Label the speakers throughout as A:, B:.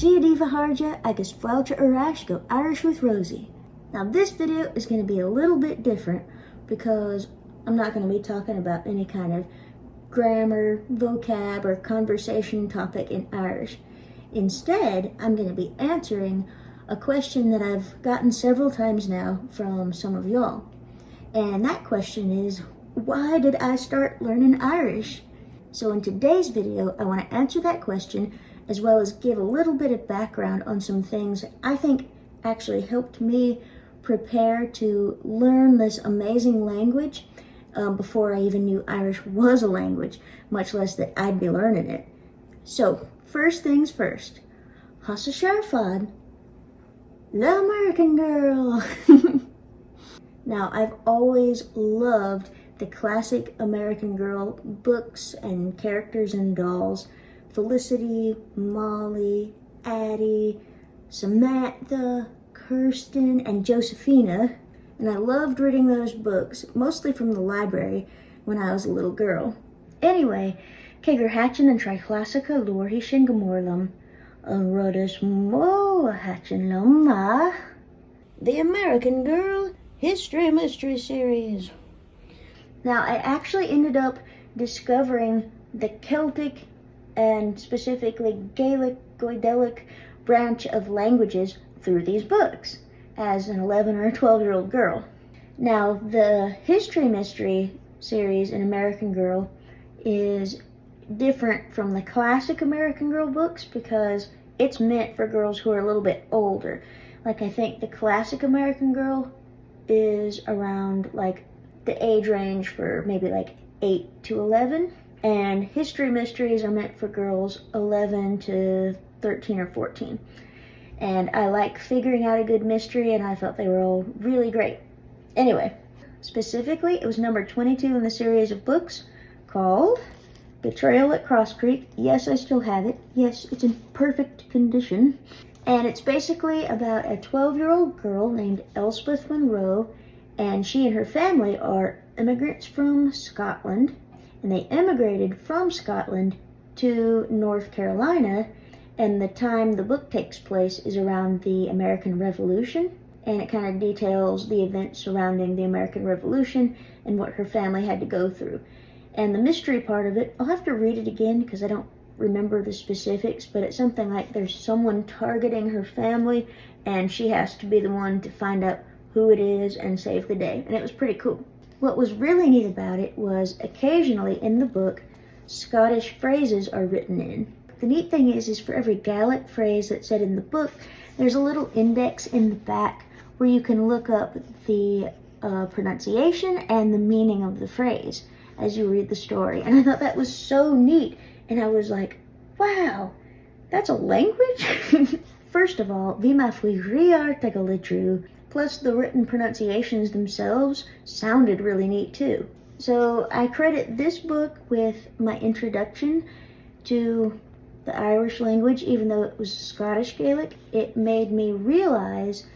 A: Zia Diva Harja, agus Flauta Urash, go Irish with Rosie. Now this video is going to be a little bit different because I'm not going to be talking about any kind of grammar, vocab, or conversation topic in Irish. Instead, I'm going to be answering a question that I've gotten several times now from some of y'all. And that question is, why did I start learning Irish? So in today's video, I want to answer that question as well as give a little bit of background on some things that I think actually helped me prepare to learn this amazing language before I even knew Irish was a language, much less that I'd be learning it. So, first things first. Hossa Sharfad, the American Girl. Now, I've always loved the classic American Girl books and characters and dolls. Felicity, Molly, Addie, Samantha, Kirsten, and Josephina. And I loved reading those books, mostly from the library when I was a little girl. Anyway, Kegur Hatchin and Triclassica Lorhishin Gamorlum, Rodus Mo Hatchin Luma, The American Girl History Mystery Series. Now, I actually ended up discovering the Celtic and specifically Gaelic, Goidelic branch of languages through these books as an 11 or 12-year-old girl. Now, the History Mystery series in American Girl is different from the classic American Girl books because it's meant for girls who are a little bit older. Like, I think the classic American Girl is around like the age range for maybe like 8 to 11. And History Mysteries are meant for girls 11 to 13 or 14. And I like figuring out a good mystery, and I thought they were all really great. Anyway, specifically, it was number 22 in the series of books called Betrayal at Cross Creek. Yes, I still have it. Yes, it's in perfect condition. And it's basically about a 12-year-old girl named Elspeth Monroe, and she and her family are immigrants from Scotland. And they immigrated from Scotland to North Carolina, and the time the book takes place is around the American Revolution, and it kind of details the events surrounding the American Revolution and what her family had to go through. And the mystery part of it, I'll have to read it again because I don't remember the specifics, but it's something like there's someone targeting her family, and she has to be the one to find out who it is and save the day, and it was pretty cool. What was really neat about it was occasionally in the book, Scottish phrases are written in. The neat thing is for every Gaelic phrase that's said in the book, there's a little index in the back where you can look up the pronunciation and the meaning of the phrase as you read the story. And I thought that was so neat. And I was like, wow, that's a language? First of all, Vima fui riar tegalidru. Plus, the written pronunciations themselves sounded really neat too. So I credit this book with my introduction to the Irish language, even though it was Scottish Gaelic. It made me realize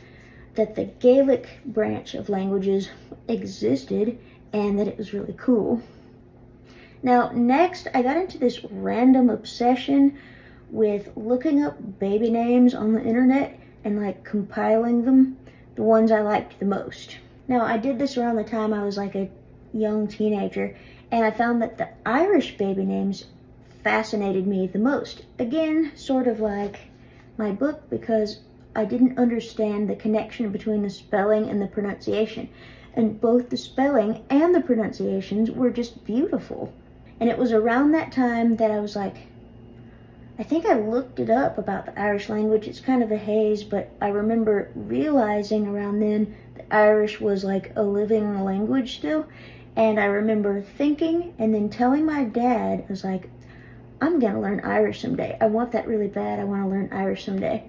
A: that the Gaelic branch of languages existed and that it was really cool. Now, next, I got into this random obsession with looking up baby names on the internet and like compiling them. The ones I liked the most. Now, I did this around the time I was like a young teenager, and I found that the Irish baby names fascinated me the most. Again, sort of like my book, because I didn't understand the connection between the spelling and the pronunciation. And both the spelling and the pronunciations were just beautiful. And it was around that time that I was like, I think I looked it up about the Irish language. It's kind of a haze, but I remember realizing around then that Irish was like a living language still. And I remember thinking and then telling my dad, I was like, I'm going to learn Irish someday. I want that really bad. I want to learn Irish someday.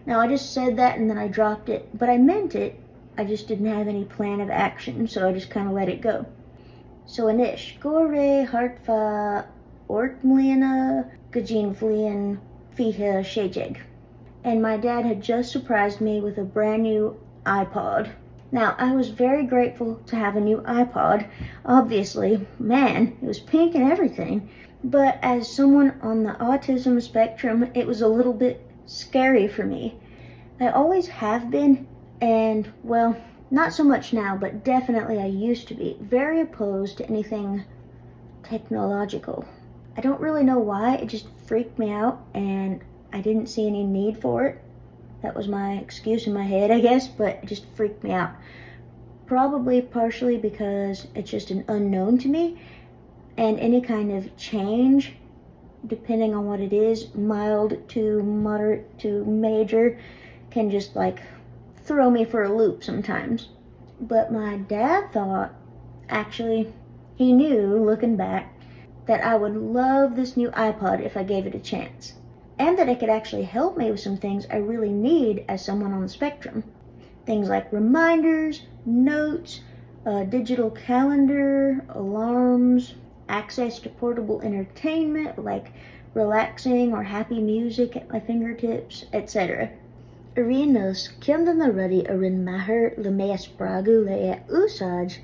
A: Now, I just said that and then I dropped it, but I meant it. I just didn't have any plan of action, so I just kind of let it go. So, Anish, Gore, Hartfa, Ortmliana, Gajin Flean, Fiha, Shejeg. And my dad had just surprised me with a brand new iPod. Now, I was very grateful to have a new iPod. Obviously, man, it was pink and everything. But as someone on the autism spectrum, it was a little bit scary for me. I always have been, and well, not so much now, but definitely I used to be very opposed to anything technological. I don't really know why, it just freaked me out and I didn't see any need for it. That was my excuse in my head, I guess, but it just freaked me out. Probably partially because it's just an unknown to me, and any kind of change, depending on what it is, mild to moderate to major, can just like throw me for a loop sometimes. But my dad thought, actually, he knew, looking back, that I would love this new iPod if I gave it a chance, and that it could actually help me with some things I really need as someone on the spectrum. Things like reminders, notes, a digital calendar, alarms, access to portable entertainment like relaxing or happy music at my fingertips, etc. Arinos kiamdan na ruddy arin mahar lumeas pragu lea usaj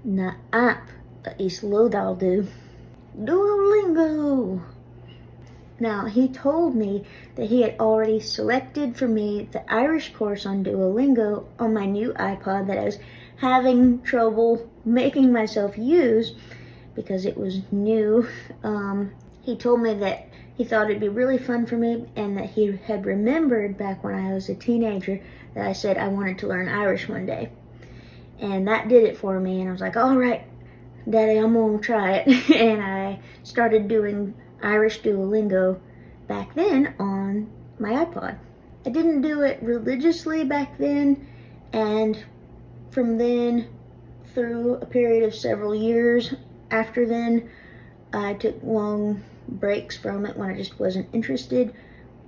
A: na app is lodaldu. Duolingo! Now, he told me that he had already selected for me the Irish course on Duolingo on my new iPod that I was having trouble making myself use because it was new. He told me that he thought it'd be really fun for me and that he had remembered back when I was a teenager that I said I wanted to learn Irish one day. And that did it for me, and I was like, all right, Daddy, I'm gonna try it. And I started doing Irish Duolingo back then on my iPod. I didn't do it religiously back then, and from then through a period of several years after then, I took long breaks from it when I just wasn't interested,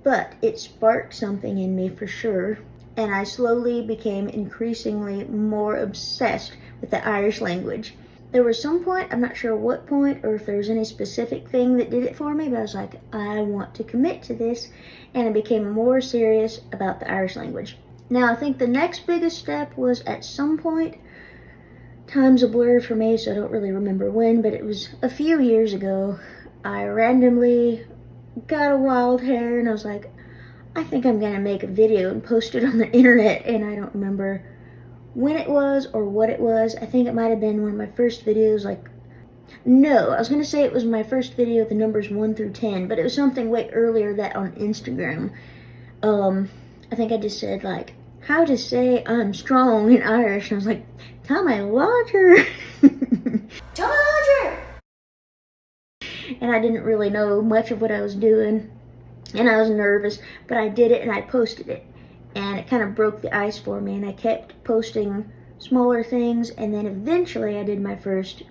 A: but it sparked something in me for sure, and I slowly became increasingly more obsessed with the Irish language. There was some point, I'm not sure what point or if there was any specific thing that did it for me, but I was like, I want to commit to this, and I became more serious about the Irish language. Now, I think the next biggest step was at some point, time's a blur for me, so I don't really remember when, but it was a few years ago, I randomly got a wild hair, and I was like, I think I'm gonna make a video and post it on the internet, and I don't remember when it was or what it was. I think it might have been one of my first videos, no, I was going to say it was my first video with the numbers 1 through 10, but it was something way earlier that on Instagram. I think I just said, how to say I'm strong in Irish, and I was like, Tommy Lodger! Tommy Lodger! And I didn't really know much of what I was doing, and I was nervous, but I did it and I posted it. And it kind of broke the ice for me, and I kept posting smaller things, and then eventually I did my first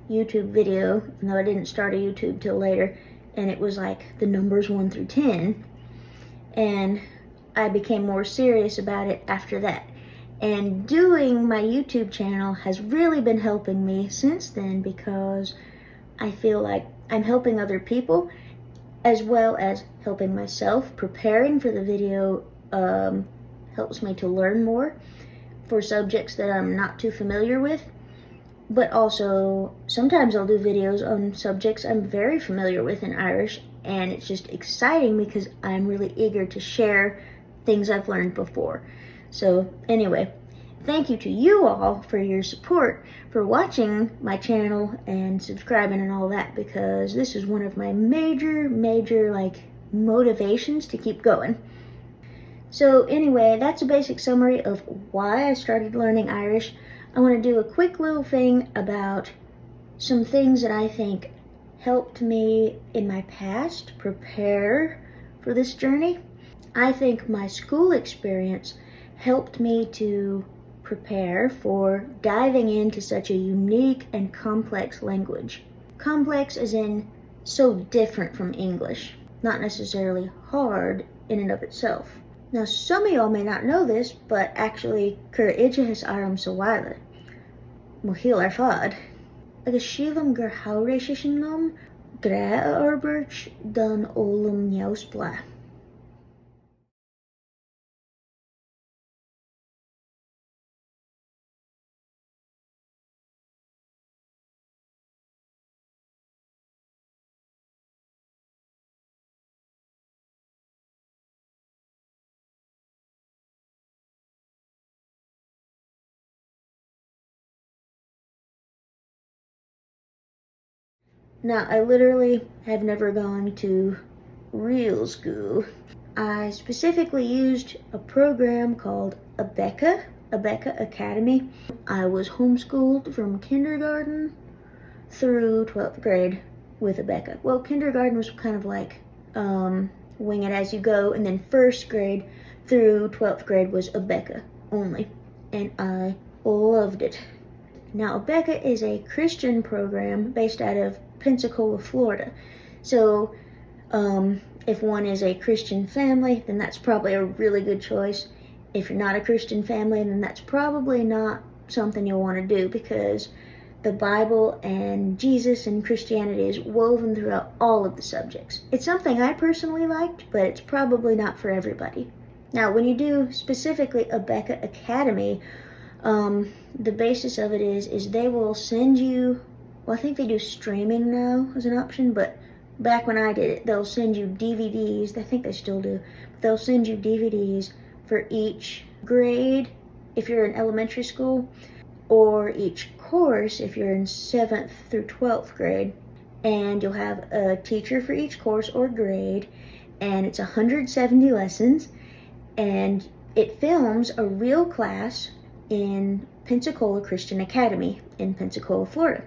A: YouTube video, even though I didn't start a YouTube till later, and it was like the numbers 1 through 10, and I became more serious about it after that. And doing my YouTube channel has really been helping me since then, because I feel like I'm helping other people as well as helping myself. Preparing for the video helps me to learn more for subjects that I'm not too familiar with, but also sometimes I'll do videos on subjects I'm very familiar with in Irish, and it's just exciting because I'm really eager to share things I've learned before. So anyway, thank you to you all for your support, for watching my channel and subscribing and all that, because this is one of my major motivations to keep going. So anyway, that's a basic summary of why I started learning Irish. I want to do a quick little thing about some things that I think helped me in my past prepare for this journey. I think my school experience helped me to prepare for diving into such a unique and complex language. Complex as in so different from English, not necessarily hard in and of itself. Now, some of y'all may not know this, but actually, Cur Idjahis Aram Sawila, Muhil Arfad, agus Shilam Gur Haureshishinlam, Gra Arbirch, Dan Olam Nyausbla. Now, I literally have never gone to real school. I specifically used a program called Abeka Academy. I was homeschooled from kindergarten through 12th grade with Abeka. Well, kindergarten was kind of like wing it as you go, and then first grade through 12th grade was Abeka only, and I loved it. Now, Abeka is a Christian program based out of Pensacola, Florida. So, if one is a Christian family, then that's probably a really good choice. If you're not a Christian family, then that's probably not something you'll want to do, because the Bible and Jesus and Christianity is woven throughout all of the subjects. It's something I personally liked, but it's probably not for everybody. Now, when you do specifically Abeka Academy, the basis of it is they will send you, well, I think they do streaming now as an option, but back when I did it, they'll send you DVDs. I think they still do. They'll send you DVDs for each grade if you're in elementary school, or each course if you're in 7th through 12th grade. And you'll have a teacher for each course or grade, and it's 170 lessons, and it films a real class in Pensacola Christian Academy in Pensacola, Florida.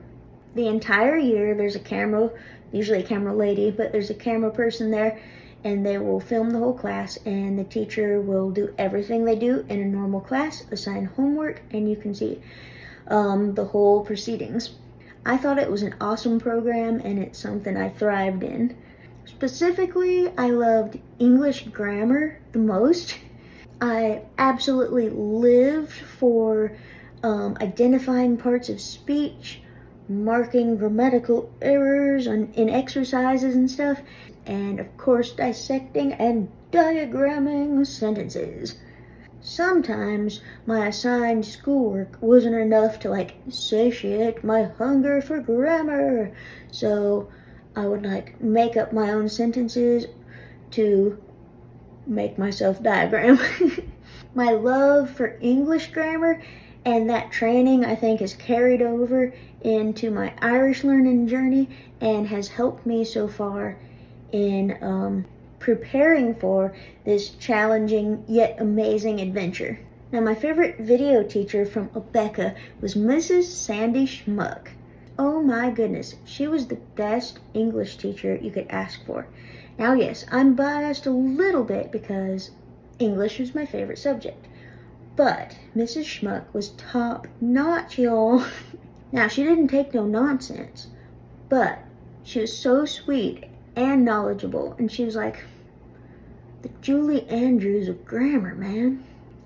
A: The entire year there's a camera, usually a camera lady, but there's a camera person there, and they will film the whole class, and the teacher will do everything they do in a normal class, assign homework, and you can see the whole proceedings. I thought it was an awesome program, and it's something I thrived in. Specifically, I loved English grammar the most. I absolutely lived for identifying parts of speech, marking grammatical errors in exercises and stuff, and of course dissecting and diagramming sentences. Sometimes my assigned schoolwork wasn't enough to satiate my hunger for grammar, so I would make up my own sentences to make myself diagram. My love for English grammar and that training, I think, has carried over into my Irish learning journey and has helped me so far in preparing for this challenging yet amazing adventure. Now, my favorite video teacher from Abeka was Mrs. Sandy Schmuck. Oh my goodness, she was the best English teacher you could ask for. Now, yes, I'm biased a little bit because English was my favorite subject, but Mrs. Schmuck was top notch, y'all. Now, she didn't take no nonsense, but she was so sweet and knowledgeable, and she was like the Julie Andrews of grammar, man.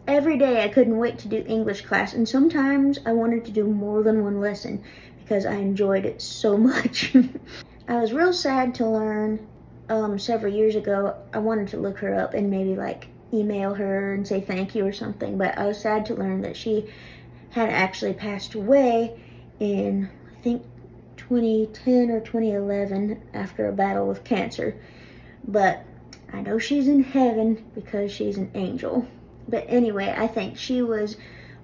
A: Every day I couldn't wait to do English class, and sometimes I wanted to do more than one lesson because I enjoyed it so much. I was real sad to learn several years ago. I wanted to look her up and maybe email her and say thank you or something, but I was sad to learn that she had actually passed away in, I think, 2010 or 2011 after a battle with cancer. But I know she's in heaven because she's an angel. But anyway, I think she was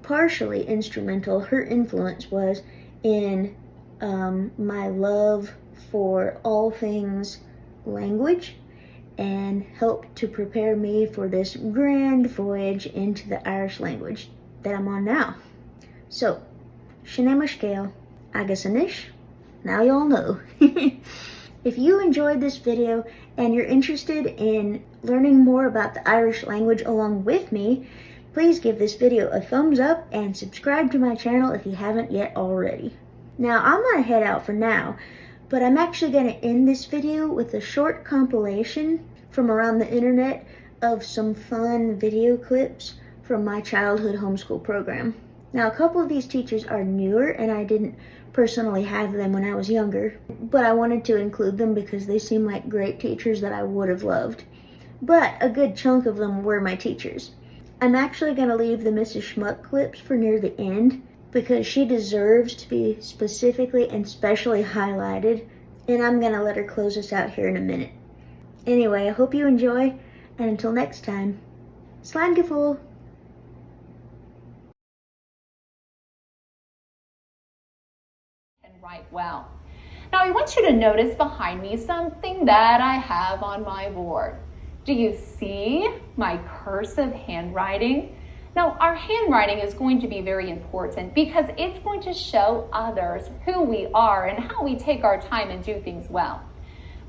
A: partially instrumental. Her influence was in my love for all things language, and helped to prepare me for this grand voyage into the Irish language that I'm on now. So, Shane Mashkale, Agus Anish, now y'all know. If you enjoyed this video and you're interested in learning more about the Irish language along with me, please give this video a thumbs up and subscribe to my channel if you haven't yet already. Now, I'm gonna head out for now, but I'm actually going to end this video with a short compilation from around the internet of some fun video clips from my childhood homeschool program. Now, a couple of these teachers are newer, and I didn't personally have them when I was younger, but I wanted to include them because they seem like great teachers that I would have loved. But a good chunk of them were my teachers. I'm actually going to leave the Mrs. Schmuck clips for near the end, because she deserves to be specifically and specially highlighted, and I'm gonna let her close us out here in a minute. Anyway, I hope you enjoy, and until next time, slán go fóill.
B: And write well. Now I want you to notice behind me something that I have on my board. Do you see my cursive handwriting? Now our handwriting is going to be very important because it's going to show others who we are and how we take our time and do things well.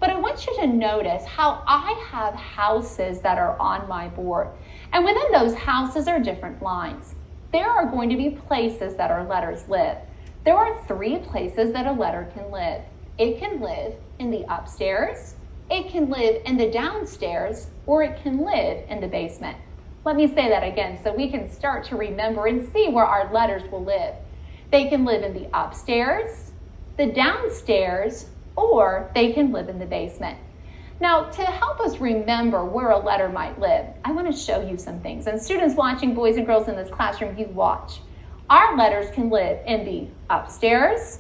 B: But I want you to notice how I have houses that are on my board. And within those houses are different lines. There are going to be places that our letters live. There are 3 places that a letter can live. It can live in the upstairs, it can live in the downstairs, or it can live in the basement. Let me say that again so we can start to remember and see where our letters will live. They can live in the upstairs, the downstairs, or they can live in the basement. Now, to help us remember where a letter might live, I want to show you some things. And students watching, boys and girls in this classroom, you watch. Our letters can live in the upstairs,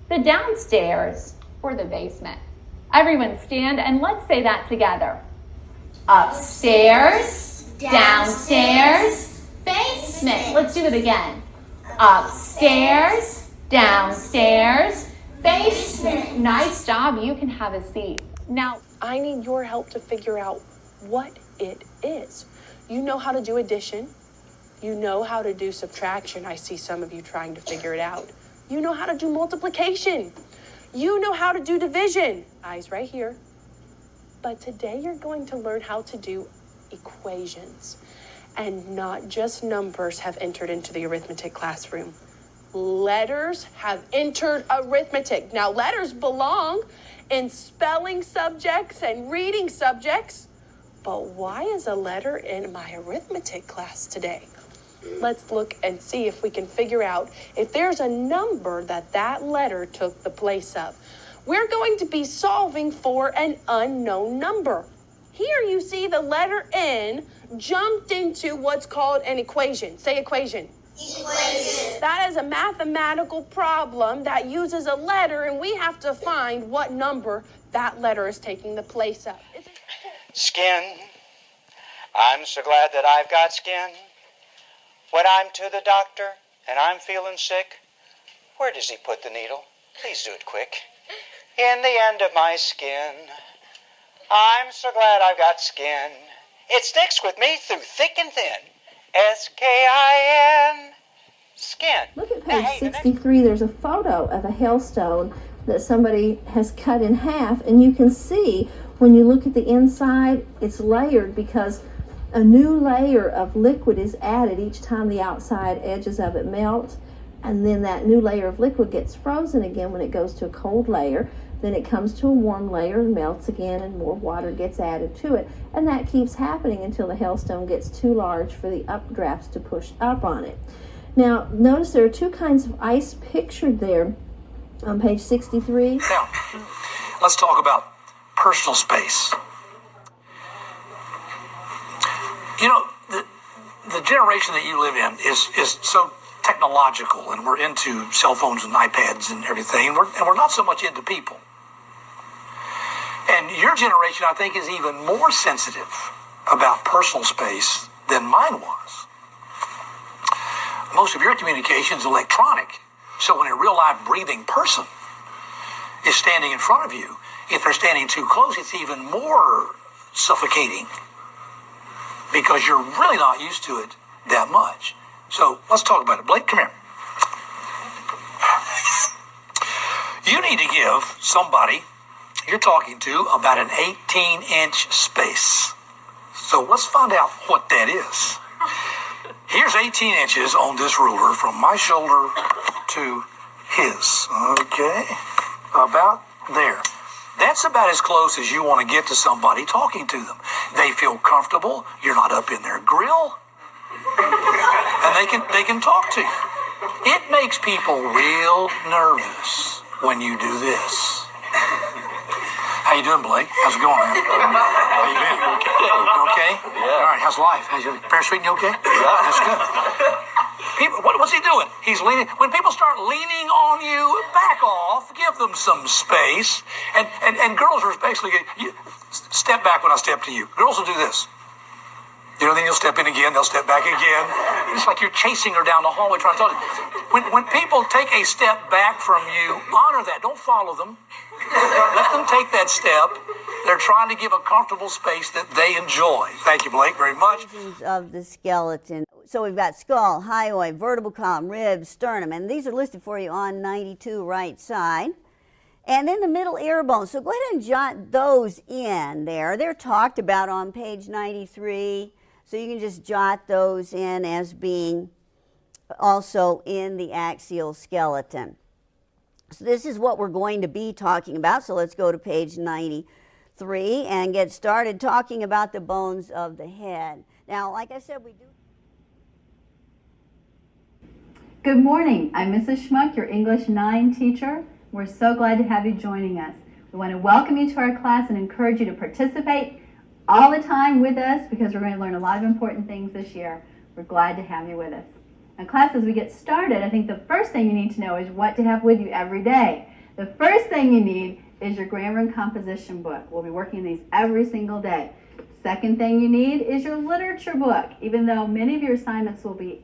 B: the downstairs, or the basement. Everyone stand and let's say that together. Upstairs, downstairs, basement. Let's do it again. Upstairs, downstairs, basement. Nice job. You can have a seat.
C: Now, I need your help to figure out what it is. You know how to do addition. You know how to do subtraction. I see some of you trying to figure it out. You know how to do multiplication. You know how to do division. Eyes right here. But today you're going to learn how to do equations. And not just numbers have entered into the arithmetic classroom. Letters have entered arithmetic. Now, letters belong in spelling subjects and reading subjects. But why is a letter in my arithmetic class today? Let's look and see if we can figure out if there's a number that letter took the place of. We're going to be solving for an unknown number. Here you see the letter N jumped into what's called an equation. Say equation.
D: Equation.
C: That is a mathematical problem that uses a letter, and we have to find what number that letter is taking the place of.
E: Skin. I'm so glad that I've got skin. When I'm to the doctor and I'm feeling sick, where does he put the needle? Please do it quick. In the end of my skin. I'm so glad I've got skin. It sticks with me through thick and thin. S-K-I-N. Skin.
A: Look at page 63. There's a photo of a hailstone that somebody has cut in half, and you can see when you look at the inside, it's layered because a new layer of liquid is added each time the outside edges of it melt, and then that new layer of liquid gets frozen again when it goes to a cold layer. Then it comes to a warm layer and melts again, and more water gets added to it. And that keeps happening until the hailstone gets too large for the updrafts to push up on it. Now, notice there are 2 kinds of ice pictured there on page 63.
F: Now, let's talk about personal space. You know, the generation that you live in is so technological, and we're into cell phones and iPads and everything, and we're not so much into people. And your generation, I think, is even more sensitive about personal space than mine was. Most of your communication is electronic, so when a real live breathing person is standing in front of you, if they're standing too close, it's even more suffocating because you're really not used to it that much. So let's talk about it. Blake, come here. You need to give somebody you're talking to about an 18-inch space. So let's find out what that is. Here's 18 inches on this ruler from my shoulder to his. Okay, about there. That's about as close as you want to get to somebody talking to them. They feel comfortable. You're not up in their grill. And they can talk to you. It makes people real nervous when you do this. How you doing, Blake? How's it going, man? How you been? Okay?
G: Yeah.
F: All right, how's life? How's your parents treating you okay?
G: Yeah.
F: That's good. People, what's he doing? He's leaning. When people start leaning on you, back off. Give them some space. And girls are basically, step back when I step to you. Girls will do this. You know, then you'll step in again, they'll step back again. It's like you're chasing her down the hallway trying to talk to you. When people take a step back from you, honor that. Don't follow them. Let them take that step. They're trying to give a comfortable space that they enjoy. Thank you, Blake, very much.
D: Of the skeleton. So we've got skull, hyoid, vertebral column, ribs, sternum, and these are listed for you on 92 right side. And then the middle ear bone. So go ahead and jot those in there. They're talked about on page 93. So you can just jot those in as being also in the axial skeleton. So this is what we're going to be talking about. So let's go to page 93 and get started talking about the bones of the head. Now, like I said, we do.
G: Good morning. I'm Mrs. Schmuck, your English 9 teacher. We're so glad to have you joining us. We want to welcome you to our class and encourage you to participate all the time with us because we're going to learn a lot of important things this year. We're glad to have you with us. Now, class, as we get started, I think the first thing you need to know is what to have with you every day. The first thing you need is your grammar and composition book. We'll be working these every single day. Second thing you need is your literature book. Even though many of your assignments will be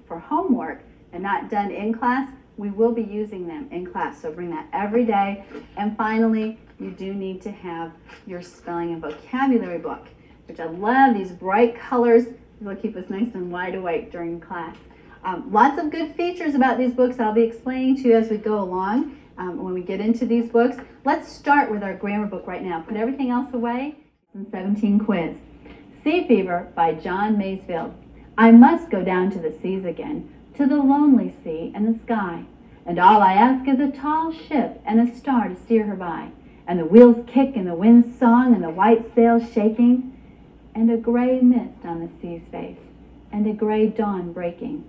G: for homework and not done in class, we will be using them in class. So bring that every day. And finally, you do need to have your spelling and vocabulary book, which I love. These bright colors will keep us nice and wide awake during class. Lots of good features about these books I'll be explaining to you as we go along when we get into these books. Let's start with our grammar book right now. Put everything else away. 17 quiz. Sea Fever by John Masefield. I must go down to the seas again, to the lonely sea and the sky. And all I ask is a tall ship and a star to steer her by. And the wheels kick and the wind's song and the white sails shaking. And a gray mist on the sea's face and a gray dawn breaking.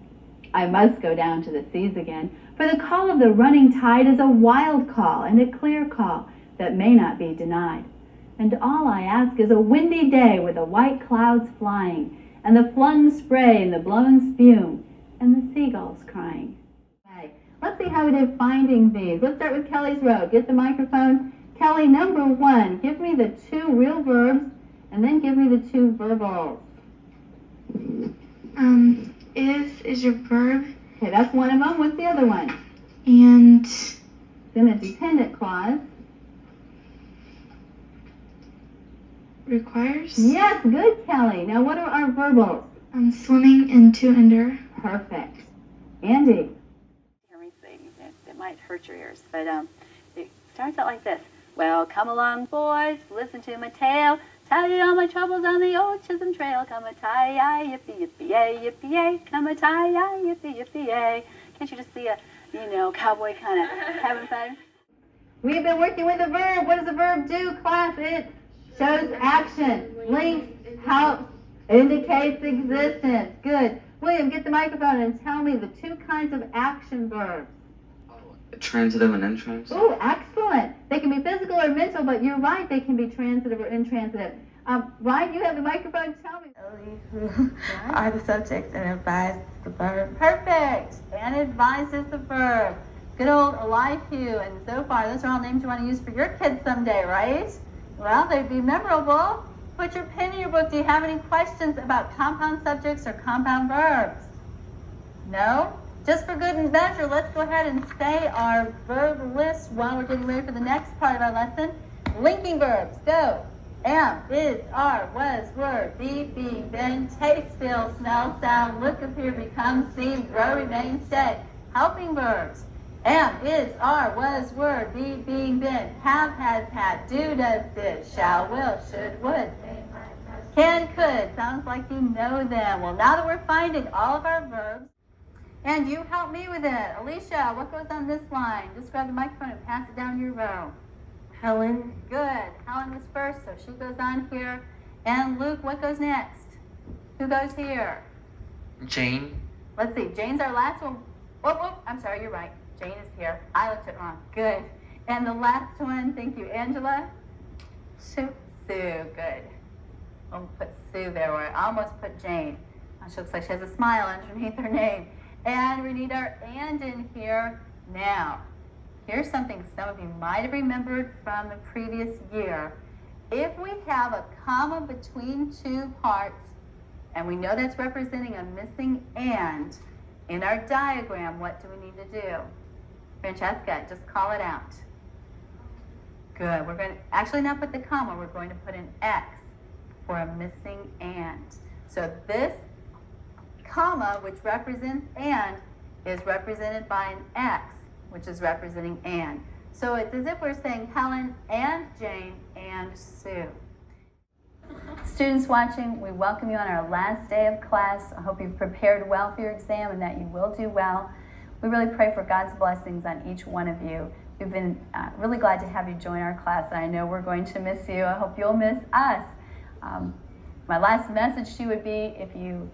G: I must go down to the seas again, for the call of the running tide is a wild call and a clear call that may not be denied. And all I ask is a windy day with the white clouds flying, and the flung spray and the blown spume, and the seagulls crying. Okay, let's see how we did finding these. Let's start with Kelly's row. Get the microphone. Kelly, number 1, give me the 2 real verbs, and then give me the 2 verbals.
H: Is your verb,
G: Okay, that's one of them. What's the other one?
H: and
G: It's in a dependent clause.
H: requires.
G: Yes, good, Kelly. Now, what are our verbals?
H: Swimming and to under.
G: Perfect. Andy.
I: Hear me sing. It might hurt your ears, but it starts out like this. Well, come along, boys, listen to my tale. Tell you all my troubles on the old Chisholm Trail. Come a tie-yi, yippee-yippee-yay, yippee-yay. Come a tie-yi, yippee-yippee-yay. Can't you just see a, cowboy kind of having fun?
G: We've been working with a verb. What does the verb do, class? It shows action, links, helps, indicates existence. Good. William, get the microphone and tell me the 2 kinds of action verbs.
J: Transitive and intransitive.
G: Oh, excellent. They can be physical or mental, but you're right, they can be transitive or intransitive. Ryan, you have the microphone. Tell me.
K: Who are the subjects and advise the verb.
G: Perfect. And advised is the verb. Good old alive Hugh and so far. Those are all names you want to use for your kids someday, right? Well, they'd be memorable. Put your pen in your book. Do you have any questions about compound subjects or compound verbs? No? Just for good measure, let's go ahead and say our verb list while we're getting ready for the next part of our lesson. Linking verbs, go. Am, is, are, was, were, be, being, been, taste, feel, smell, sound, look, appear, become, seem, grow, remain, stay. Helping verbs. Am, is, are, was, were, be, being, been, have, has, had, do, does, did, shall, will, should, would. Can, could. Sounds like you know them. Well, now that we're finding all of our verbs, and you help me with it. Alicia, what goes on this line? Just grab the microphone and pass it down your row.
K: Helen.
G: Good. Helen was first, so she goes on here. And Luke, what goes next? Who goes here?
J: Jane.
G: Let's see. Jane's our last one. Whoop. I'm sorry, you're right. Jane is here. I looked it wrong. Good. And the last one, thank you, Angela.
K: Sue.
G: Sue, good. I'll put Sue there where I almost put Jane. She looks like she has a smile underneath her name. And we need our and in here now. Here's something some of you might have remembered from the previous year. If we have a comma between 2 parts, and we know that's representing a missing and, in our diagram, what do we need to do? Francesca, just call it out. Good. We're going to actually not put the comma. We're going to put an X for a missing and. So this comma, which represents and, is represented by an X, which is representing and. So it's as if we're saying Helen and Jane and Sue. Students watching, we welcome you on our last day of class. I hope you've prepared well for your exam and that you will do well. We really pray for God's blessings on each one of you. We've been really glad to have you join our class, and I know we're going to miss you. I hope you'll miss us. My last message to you would be, if you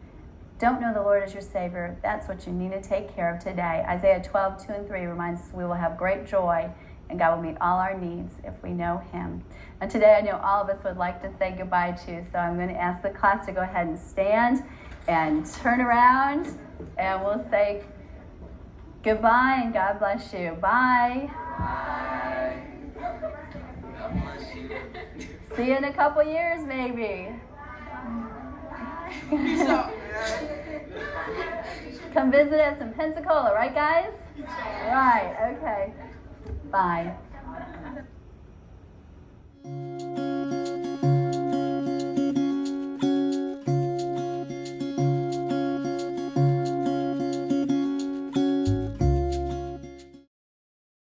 G: don't know the Lord as your Savior, that's what you need to take care of today. Isaiah 12:2-3 reminds us we will have great joy, and God will meet all our needs if we know Him. And today I know all of us would like to say goodbye to you, so I'm going to ask the class to go ahead and stand and turn around, and we'll say goodbye and God bless you. Bye. Bye. God bless you. See you in a couple years, maybe. Come visit us in Pensacola, right, guys? Right, okay. Bye.